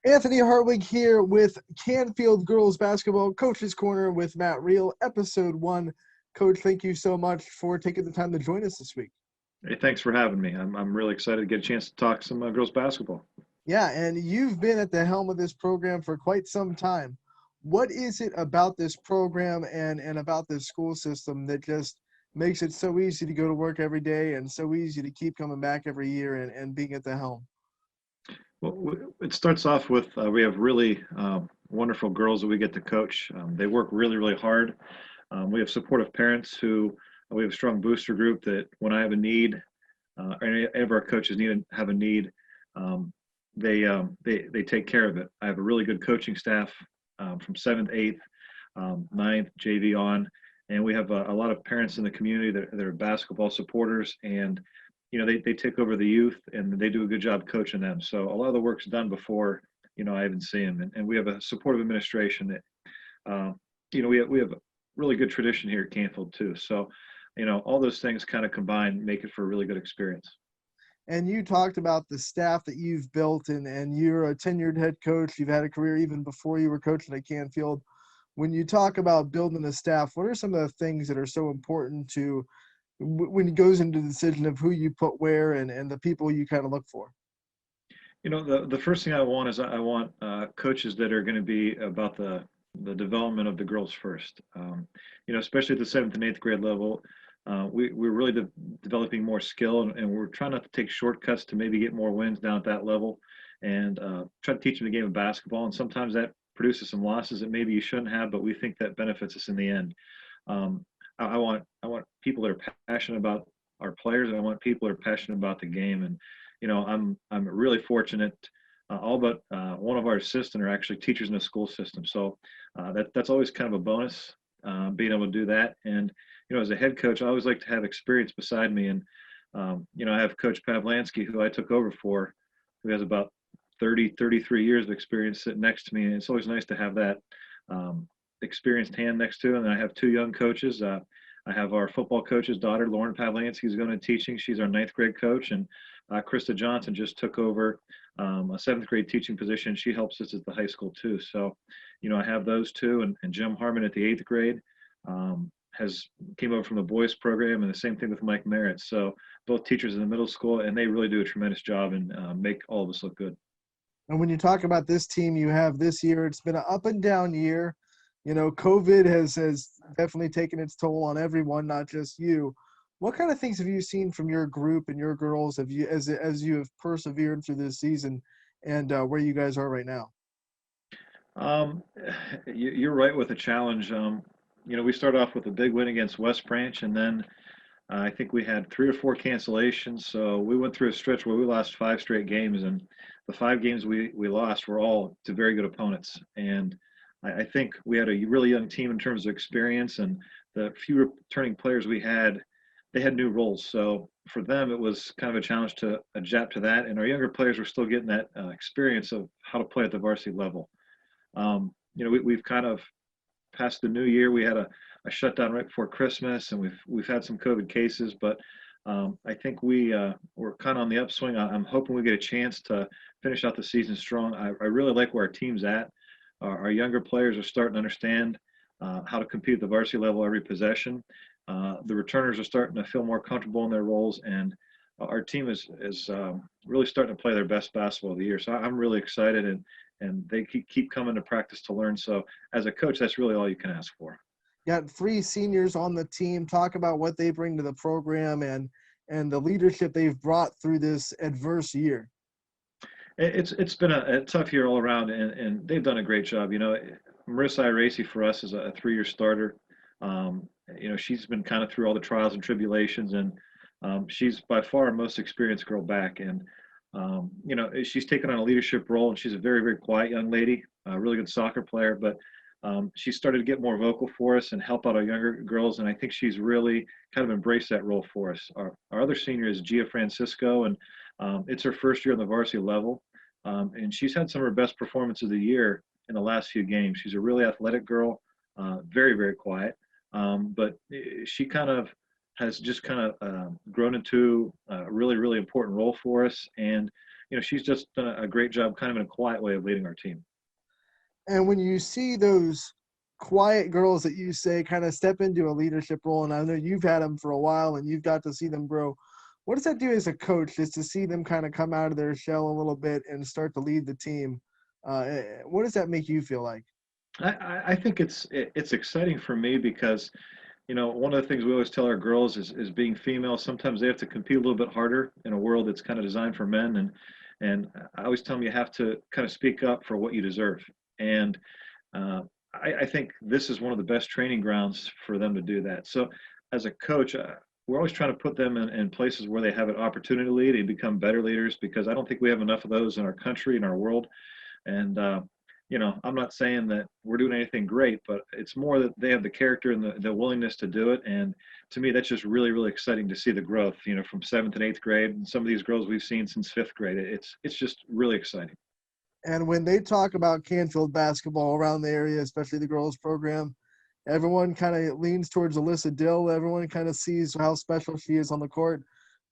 Anthony Hartwig here with Canfield Girls Basketball Coach's Corner with Matt Reel, Episode 1. Coach, thank you so much for taking the time to join us this week. Hey, thanks for having me. I'm really excited to get a chance to talk some girls basketball. Yeah, and you've been at the helm of this program for quite some time. What is it about this program and about this school system that just makes it so easy to go to work every day and so easy to keep coming back every year and being at the helm? Well, it starts off with we have really wonderful girls that we get to coach. They work really, really hard. We have supportive parents who we have a strong booster group that when I have a need, or any of our coaches have a need, um, they take care of it. I have a really good coaching staff from seventh, eighth, ninth, JV on, and we have a lot of parents in the community that are basketball supporters, and they take over the youth and they do a good job coaching them. So a lot of the work's done before I even see them, and we have a supportive administration that we have a really good tradition here at Canfield too. So all those things kind of combined make it for a really good experience. And you talked about the staff that you've built, and you're a tenured head coach. You've had a career even before you were coaching at Canfield. When you talk about building a staff, what are some of the things that are so important to when it goes into the decision of who you put where and the people you kind of look for? The first thing I want is I want coaches that are going to be about the development of the girls first. Especially at the seventh and eighth grade level, we're really developing more skill, and we're trying not to take shortcuts to maybe get more wins down at that level, and try to teach them the game of basketball. And sometimes that produces some losses that maybe you shouldn't have, but we think that benefits us in the end. I want people that are passionate about our players, and I want people that are passionate about the game. And I'm really fortunate. All but one of our assistants are actually teachers in the school system, so that's always kind of a bonus, being able to do that. And as a head coach, I always like to have experience beside me. And I have Coach Pavlansky, who I took over for, who has about 33 years of experience sitting next to me, and it's always nice to have that experienced hand next to him. And I have two young coaches. I have our football coach's daughter, Lauren Pavlansky, who's going to teaching. She's our ninth grade coach, and Krista Johnson just took over a seventh grade teaching position. She helps us at the high school too. So, I have those two, and Jim Harmon at the eighth grade has came over from the boys program, and the same thing with Mike Merritt. So both teachers in the middle school, and they really do a tremendous job and make all of us look good. And when you talk about this team you have this year, it's been an up and down year. COVID has definitely taken its toll on everyone, not just you. What kind of things have you seen from your group and your girls as you have persevered through this season and where you guys are right now? Um, you're right with the challenge. We started off with a big win against West Branch, and then I think we had 3 or 4 cancellations. So we went through a stretch where we lost 5 straight games, and the 5 games we lost were all to very good opponents. And I think we had a really young team in terms of experience, and the few returning players we had, they had new roles. So for them, it was kind of a challenge to adapt to that. And our younger players were still getting that experience of how to play at the varsity level. We've kind of passed the new year. We had a shutdown right before Christmas, and we've had some COVID cases, but I think we're kind of on the upswing. I'm hoping we get a chance to finish out the season strong. I really like where our team's at. Our younger players are starting to understand how to compete at the varsity level every possession. The returners are starting to feel more comfortable in their roles, and our team is really starting to play their best basketball of the year. So I'm really excited, and they keep coming to practice to learn. So as a coach, that's really all you can ask for. Got 3 seniors on the team. Talk about what they bring to the program and the leadership they've brought through this adverse year. It's been a tough year all around, and they've done a great job. Marissa Iracy for us is a 3-year starter. She's been kind of through all the trials and tribulations, and she's by far our most experienced girl back. And she's taken on a leadership role, and she's a very, very quiet young lady, a really good soccer player, but she started to get more vocal for us and help out our younger girls, and I think she's really kind of embraced that role for us. Our other senior is Gia Francisco, and it's her first year on the varsity level, and she's had some of her best performances of the year in the last few games. She's a really athletic girl, very, very quiet, but she kind of has just kind of grown into a really, really important role for us. And she's just done a great job, kind of in a quiet way, of leading our team. And when you see those quiet girls that you say kind of step into a leadership role, and I know you've had them for a while and you've got to see them grow, what does that do as a coach, just to see them kind of come out of their shell a little bit and start to lead the team? What does that make you feel like? I think it's exciting for me because one of the things we always tell our girls is being female, sometimes they have to compete a little bit harder in a world that's kind of designed for men. And I always tell them you have to kind of speak up for what you deserve. And uh, I think this is one of the best training grounds for them to do that. So as a coach, we're always trying to put them in places where they have an opportunity to lead and become better leaders, because I don't think we have enough of those in our country, in our world. And I'm not saying that we're doing anything great, but it's more that they have the character and the willingness to do it. And to me, that's just really, really exciting to see the growth, from 7th and 8th grade, and some of these girls we've seen since 5th grade. It's just really exciting. And when they talk about Canfield basketball around the area, especially the girls program, everyone kind of leans towards Alyssa Dill. Everyone kind of sees how special she is on the court.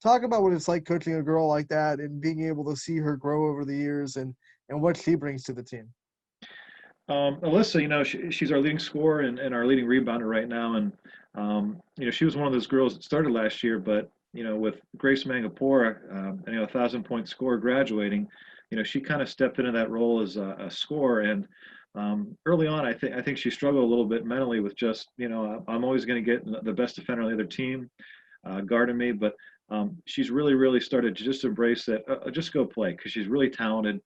Talk about what it's like coaching a girl like that and being able to see her grow over the years and what she brings to the team. Alyssa, she's our leading scorer and our leading rebounder right now. And, she was one of those girls that started last year, but, with Grace Mangapore, 1,000-point scorer graduating, she kind of stepped into that role as a scorer. And early on, I think she struggled a little bit mentally with just, I'm always going to get the best defender on the other team guarding me. But she's really, really started to just embrace that, just go play, because she's really talented.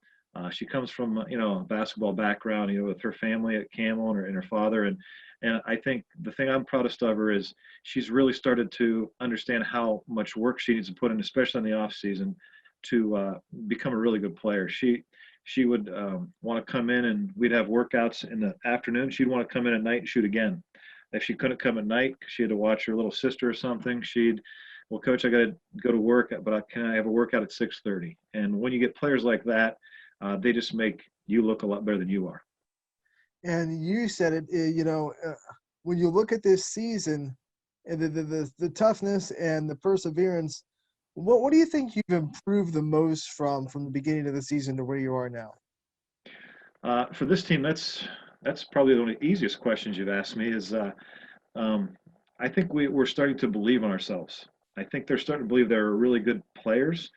She comes from a basketball background, with her family at Camel and her father, and I think the thing I'm proudest of her is she's really started to understand how much work she needs to put in, especially in the off season, to become a really good player. She would want to come in, and we'd have workouts in the afternoon. She'd want to come in at night and shoot again. If she couldn't come at night, she had to watch her little sister or something, well, coach, I got to go to work, but can I have a workout at 6:30? And when you get players like that, they just make you look a lot better than you are. And you said it, when you look at this season, and the toughness and the perseverance, what do you think you've improved the most from the beginning of the season to where you are now? For this team, that's probably one of the easiest questions you've asked me. Um, I think we're starting to believe in ourselves. I think they're starting to believe they're really good players,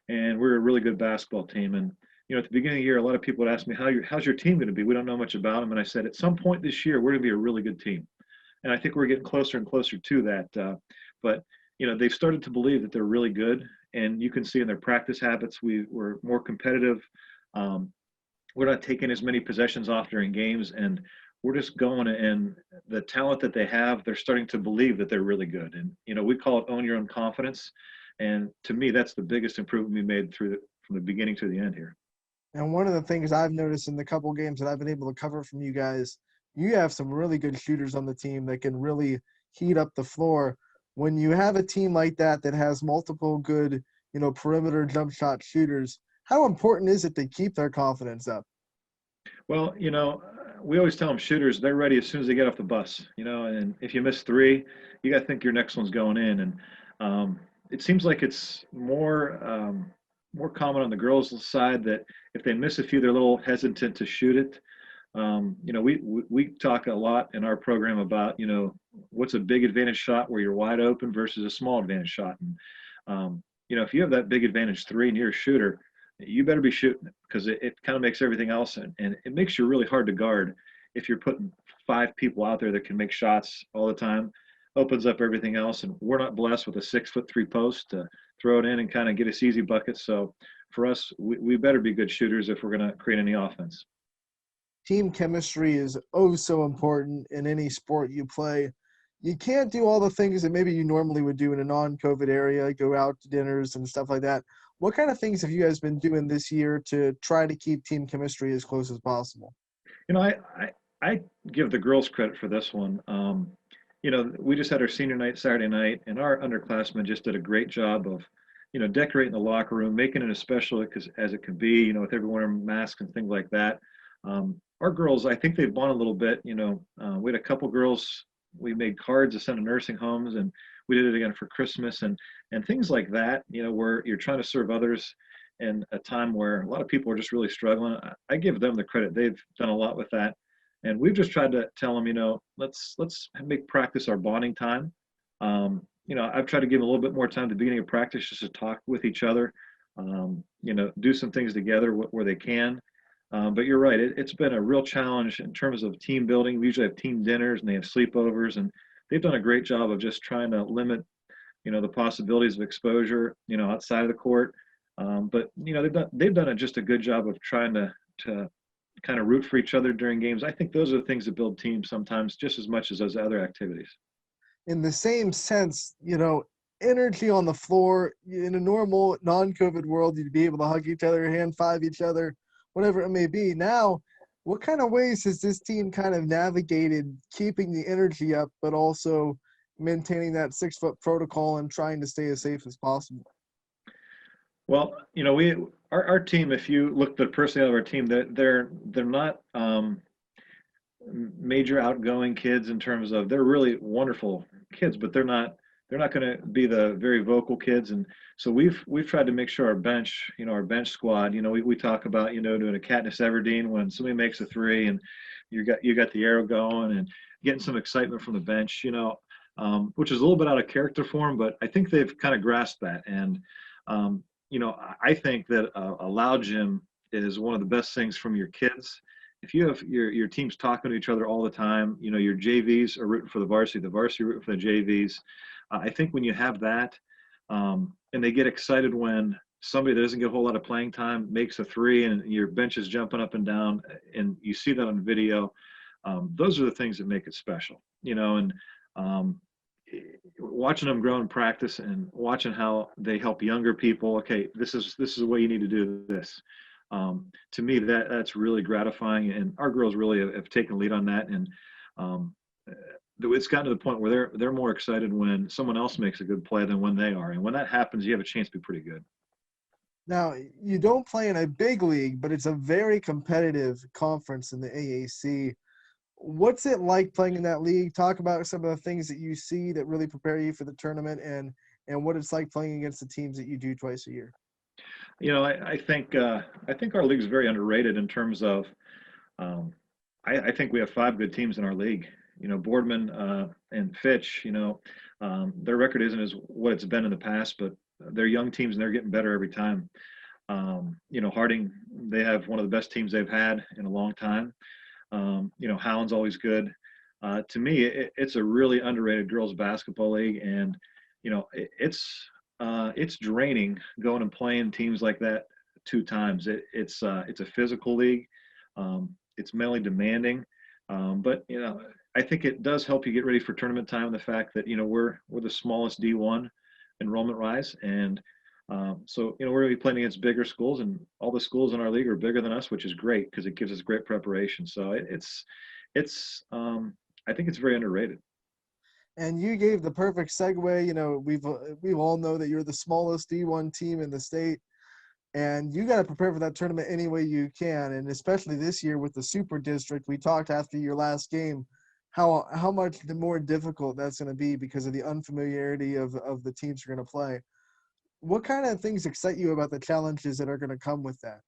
and we're a really good basketball team. And at the beginning of the year, a lot of people would ask me, how's your team going to be? We don't know much about them. And I said, at some point this year, we're going to be a really good team. And I think we're getting closer and closer to that. But they've started to believe that they're really good. And you can see in their practice habits, we're more competitive. We're not taking as many possessions off during games. And we're just going, and the talent that they have, they're starting to believe that they're really good. And, we call it own your own confidence. And to me, that's the biggest improvement we made from the beginning to the end here. And one of the things I've noticed in the couple games that I've been able to cover from you guys, you have some really good shooters on the team that can really heat up the floor. When you have a team like that that has multiple good, perimeter jump shot shooters, how important is it to keep their confidence up? Well, we always tell them shooters, they're ready as soon as they get off the bus, and if you miss three, you got to think your next one's going in. And it seems like it's more common on the girls' side that if they miss a few, they're a little hesitant to shoot it. We talk a lot in our program about, what's a big advantage shot where you're wide open versus a small advantage shot. And, if you have that big advantage three and you're a shooter, you better be shooting it, because it kind of makes everything else, and it makes you really hard to guard if you're putting 5 people out there that can make shots all the time. Opens up everything else, and we're not blessed with a 6'3" post to throw it in and kind of get us easy buckets. So for us, we better be good shooters if we're going to create any offense. Team chemistry is so important in any sport you play. You can't do all the things that maybe you normally would do in a non-COVID area, go out to dinners and stuff like that. What kind of things have you guys been doing this year to try to keep team chemistry as close as possible? I give the girls credit for this one. We just had our senior night Saturday night, and our underclassmen just did a great job of, decorating the locker room, making it as special as it could be, with everyone wearing masks and things like that. Our girls, I think they've won a little bit. We had a couple girls, we made cards to send to nursing homes, and we did it again for Christmas and things like that, where you're trying to serve others. in a time where a lot of people are just really struggling. I give them the credit. They've done a lot with that. And we've just tried to tell them, let's make practice our bonding time. I've tried to give them a little bit more time at the beginning of practice just to talk with each other, do some things together where they can. But you're right, it's been a real challenge in terms of team building. We usually have team dinners and they have sleepovers, and they've done a great job of just trying to limit, the possibilities of exposure, outside of the court. But they've done just a good job of trying to kind of root for each other during games. I think those are the things that build teams sometimes just as much as those other activities. In the same sense, energy on the floor in a normal non-COVID world, you'd be able to hug each other, hand five each other, whatever it may be. Now, what kind of ways has this team kind of navigated keeping the energy up, but also maintaining that 6-foot protocol and trying to stay as safe as possible? Well, our team, if you look at the personality of our team, they're not major outgoing kids in terms of they're really wonderful kids, but they're not going to be the very vocal kids. And so we've tried to make sure our bench, our bench squad, we talk about, doing a Katniss Everdeen when somebody makes a three and you got the arrow going and getting some excitement from the bench, which is a little bit out of character for them, but I think they've kind of grasped that. And, I think that a loud gym is one of the best things from your kids. If you have your teams talking to each other all the time, your JVs are rooting for the varsity rooting for the JVs. I think when you have that, and they get excited when somebody that doesn't get a whole lot of playing time makes a three and your bench is jumping up and down, and you see that on video, those are the things that make it special, and watching them grow in practice and watching how they help younger people. Okay, this is the way you need to do this. To me, that's really gratifying, and our girls really have taken lead on that. And it's gotten to the point where they're more excited when someone else makes a good play than when they are. And when that happens, you have a chance to be pretty good. Now, you don't play in a big league, but it's a very competitive conference in the AAC. What's it like playing in that league? Talk about some of the things that you see that really prepare you for the tournament, and what it's like playing against the teams that you do twice a year. I think our league's very underrated in terms of I think we have 5 good teams in our league. Boardman and Fitch. Their record isn't as what it's been in the past, but they're young teams and they're getting better every time. Harding, they have one of the best teams they've had in a long time. Howland's always good. To me, it's a really underrated girls basketball league, and it's draining going and playing teams like that 2 times. It's a physical league. It's mentally demanding, but I think it does help you get ready for tournament time. The fact that we're the smallest D1 enrollment rise, and so we're going to be playing against bigger schools, and all the schools in our league are bigger than us, which is great because it gives us great preparation. So I think it's very underrated. And you gave the perfect segue. We all know that you're the smallest D1 team in the state, and you got to prepare for that tournament any way you can. And especially this year with the Super District, we talked after your last game how much more difficult that's going to be because of the unfamiliarity of the teams you're going to play. What kind of things excite you about the challenges that are going to come with that?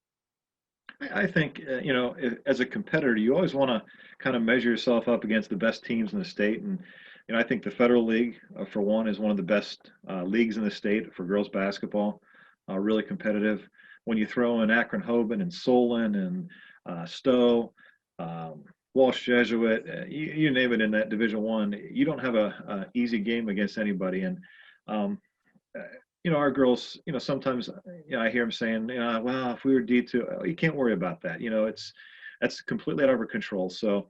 I think, as a competitor, you always want to kind of measure yourself up against the best teams in the state. And, I think the Federal League, for one, is one of the best leagues in the state for girls basketball, really competitive. When you throw in Akron Hoban and Solon and Stowe, Walsh Jesuit, you name it in that Division I, you don't have a easy game against anybody. And, our girls, sometimes, I hear them saying, well, if we were D2, you can't worry about that. That's completely out of our control. So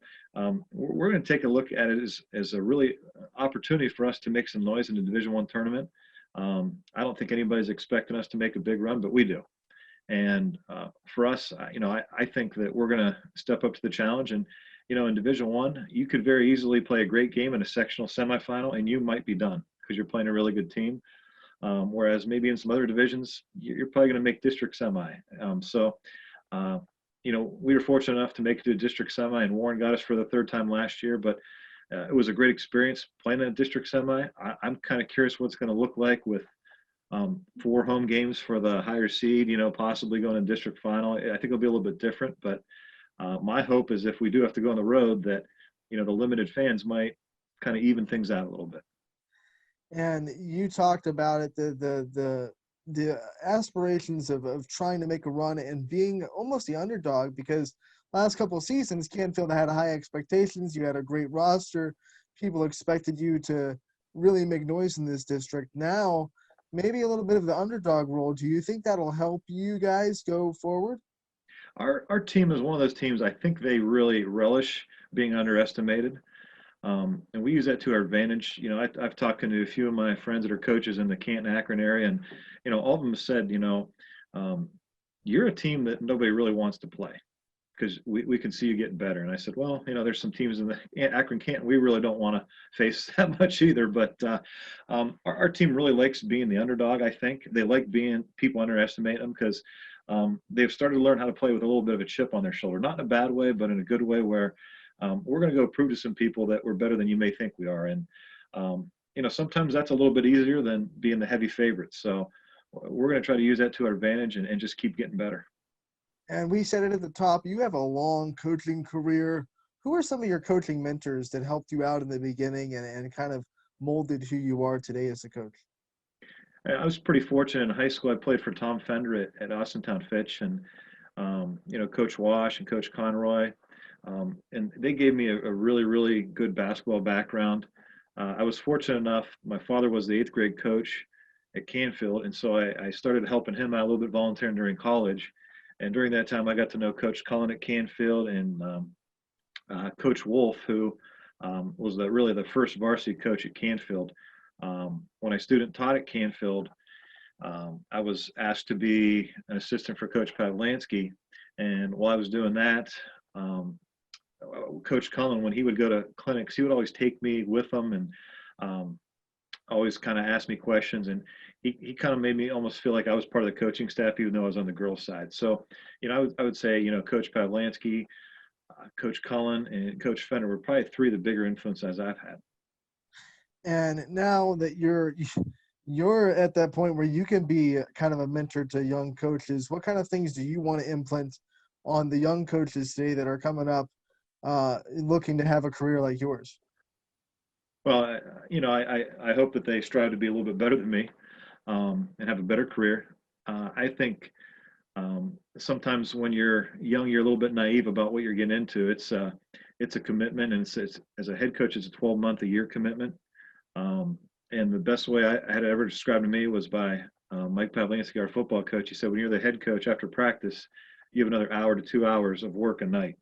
we're going to take a look at it as a really opportunity for us to make some noise in the Division I tournament. I don't think anybody's expecting us to make a big run, but we do. And for us, I think that we're going to step up to the challenge. And, in Division I, you could very easily play a great game in a sectional semifinal, and you might be done because you're playing a really good team. Whereas maybe in some other divisions, you're probably going to make district semi. We were fortunate enough to make it to a district semi, and Warren got us for the 3rd time last year, but it was a great experience playing in a district semi. I'm kind of curious what it's going to look like with 4 home games for the higher seed, possibly going to district final. I think it'll be a little bit different, but my hope is if we do have to go on the road that, the limited fans might kind of even things out a little bit. And you talked about it, the aspirations of trying to make a run and being almost the underdog, because last couple of seasons Canfield had high expectations. You had a great roster. People expected you to really make noise in this district. Now, maybe a little bit of the underdog role. Do you think that'll help you guys go forward? Our team is one of those teams I think they really relish being underestimated. And we use that to our advantage. I've talked to a few of my friends that are coaches in the Canton Akron area, and all of them said, you're a team that nobody really wants to play because we can see you getting better. And I said, well, there's some teams in the Akron Canton we really don't want to face that much either. But our team really likes being the underdog. I think they like being people underestimate them because they've started to learn how to play with a little bit of a chip on their shoulder, not in a bad way, but in a good way where we're going to go prove to some people that we're better than you may think we are. And, sometimes that's a little bit easier than being the heavy favorite. So we're going to try to use that to our advantage and just keep getting better. And we said it at the top, you have a long coaching career. Who are some of your coaching mentors that helped you out in the beginning and kind of molded who you are today as a coach? I was pretty fortunate in high school. I played for Tom Fender at Austintown Fitch and, Coach Wash and Coach Conroy. And they gave me a really, really good basketball background. I was fortunate enough, my father was the 8th grade coach at Canfield, and so I started helping him out a little bit volunteering during college. And during that time, I got to know Coach Cullen at Canfield and Coach Wolf, who was really the first varsity coach at Canfield. When I student taught at Canfield, I was asked to be an assistant for Coach Pavlansky. And while I was doing that, Coach Cullen, when he would go to clinics, he would always take me with him and always kind of ask me questions. And he kind of made me almost feel like I was part of the coaching staff, even though I was on the girls' side. So, I would say, Coach Pavlansky, Coach Cullen, and Coach Fender were probably 3 of the bigger influences I've had. And now that you're at that point where you can be kind of a mentor to young coaches, what kind of things do you want to implement on the young coaches today that are coming up looking to have a career like yours? Well, I hope that they strive to be a little bit better than me and have a better career. I think sometimes when you're young, you're a little bit naive about what you're getting into. It's a commitment, and it's as a head coach, it's a 12-month-a-year commitment. And the best way I had ever described to me was by Mike Pavlansky, our football coach. He said, when you're the head coach after practice, you have another hour to 2 hours of work a night.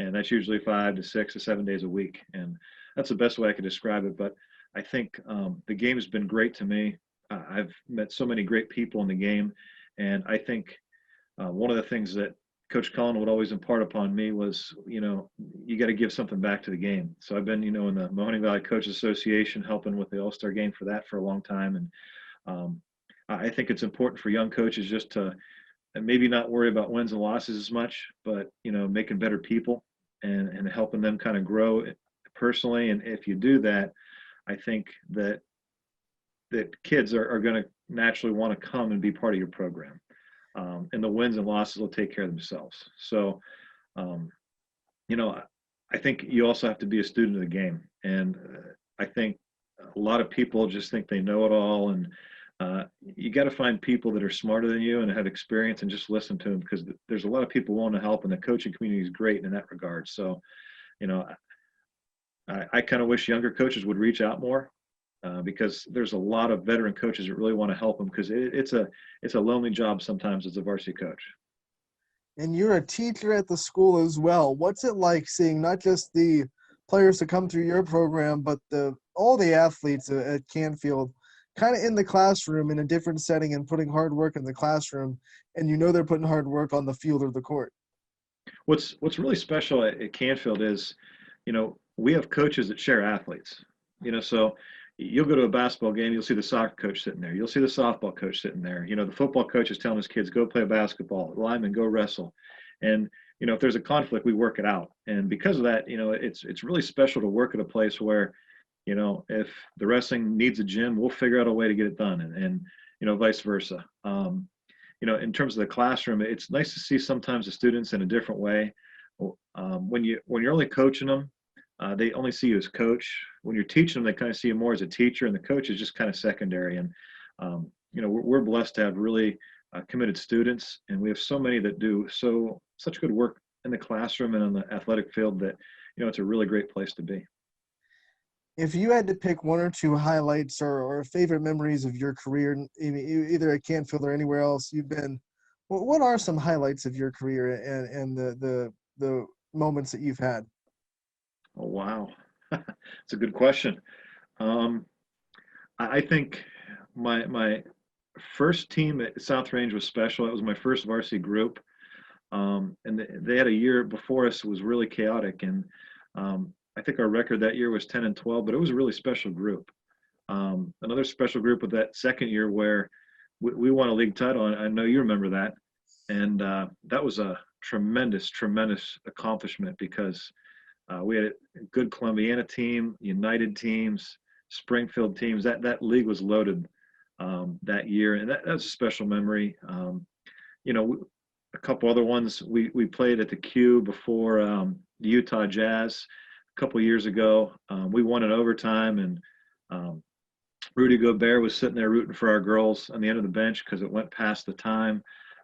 And that's usually 5 to 6 to 7 days a week. And that's the best way I could describe it. But I think the game has been great to me. I've met so many great people in the game. And I think one of the things that Coach Cullen would always impart upon me was, you got to give something back to the game. So I've been, in the Mahoning Valley Coaches Association, helping with the All-Star game for that for a long time. And I think it's important for young coaches just to maybe not worry about wins and losses as much, but, making better people and helping them kind of grow personally. And if you do that, I think that kids are going to naturally want to come and be part of your program. And the wins and losses will take care of themselves. So, I think you also have to be a student of the game. And I think a lot of people just think they know it all. And you got to find people that are smarter than you and have experience and just listen to them, because there's a lot of people willing to help, and the coaching community is great in that regard. So, I kind of wish younger coaches would reach out more. Because there's a lot of veteran coaches that really want to help them, because it's a lonely job sometimes as a varsity coach. And you're a teacher at the school as well. What's it like seeing not just the players that come through your program, but all the athletes at Canfield kind of in the classroom in a different setting and putting hard work in the classroom, and they're putting hard work on the field or the court? What's really special at Canfield is, we have coaches that share athletes. So you'll go to a basketball game, you'll see the soccer coach sitting there. You'll see the softball coach sitting there. The football coach is telling his kids, go play basketball. The linemen, go wrestle. And, if there's a conflict, we work it out. And because of that, it's really special to work at a place where, if the wrestling needs a gym, we'll figure out a way to get it done. vice versa. In terms of the classroom, it's nice to see sometimes the students in a different way. When you're only coaching them, they only see you as coach. When you're teaching them, they kind of see you more as a teacher, and the coach is just kind of secondary. And we're blessed to have really committed students, and we have so many that do such good work in the classroom and on the athletic field that it's a really great place to be. If you had to pick one or two highlights or favorite memories of your career, either at Canfield or anywhere else you've been, what are some highlights of your career and the moments that you've had? Oh, wow. It's a good question. I think my first team at South Range was special. It was my first varsity group. And they had a year before us was really chaotic. And I think our record that year was 10-12, but it was a really special group. Another special group with that second year where we won a league title. And I know you remember that. And that was a tremendous, tremendous accomplishment because we had a good Columbiana team, United teams, Springfield teams. That league was loaded that year, and that's a special memory. A couple other ones we played at the Q before the Utah Jazz a couple years ago. We won in overtime, and Rudy Gobert was sitting there rooting for our girls on the end of the bench because it went past the time.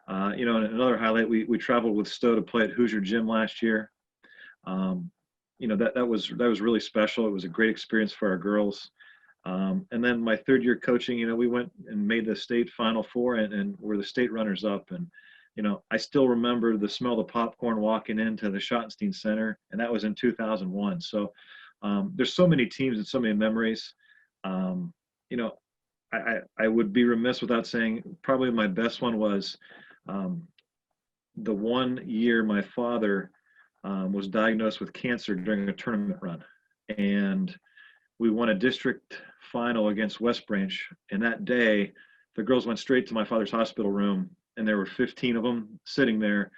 And another highlight, we traveled with Stowe to play at Hoosier Gym last year. That was really special. It was a great experience for our girls. And then my third year coaching, we went and made the state Final Four and were the state runners up. And, I still remember the smell of the popcorn walking into the Schottenstein Center, and that was in 2001. So there's so many teams and so many memories. I would be remiss without saying probably my best one was the one year my father was diagnosed with cancer during a tournament run. And we won a district final against West Branch. And that day, the girls went straight to my father's hospital room, and there were 15 of them sitting there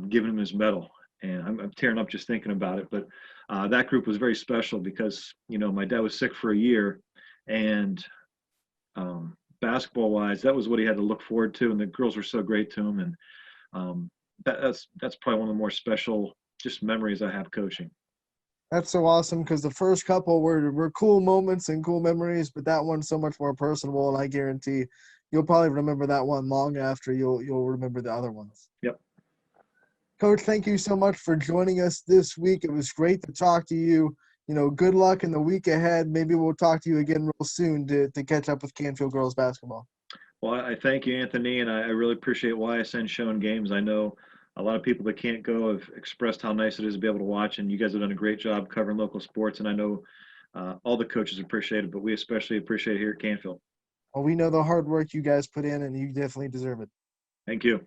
giving him his medal. And I'm tearing up just thinking about it. But that group was very special because, my dad was sick for a year. And basketball-wise, that was what he had to look forward to. And the girls were so great to him. And that's probably one of the more special just memories I have coaching. That's so awesome because the first couple were cool moments and cool memories, but that one's so much more personal, and I guarantee you'll probably remember that one long after you'll remember the other ones. Yep. Coach, thank you so much for joining us this week. It was great to talk to you. Good luck in the week ahead. Maybe we'll talk to you again real soon to catch up with Canfield girls basketball. Well, I thank you, Anthony, and I really appreciate YSN showing games. I know a lot of people that can't go have expressed how nice it is to be able to watch, and you guys have done a great job covering local sports, and I know all the coaches appreciate it, but we especially appreciate it here at Canfield. Well, we know the hard work you guys put in, and you definitely deserve it. Thank you.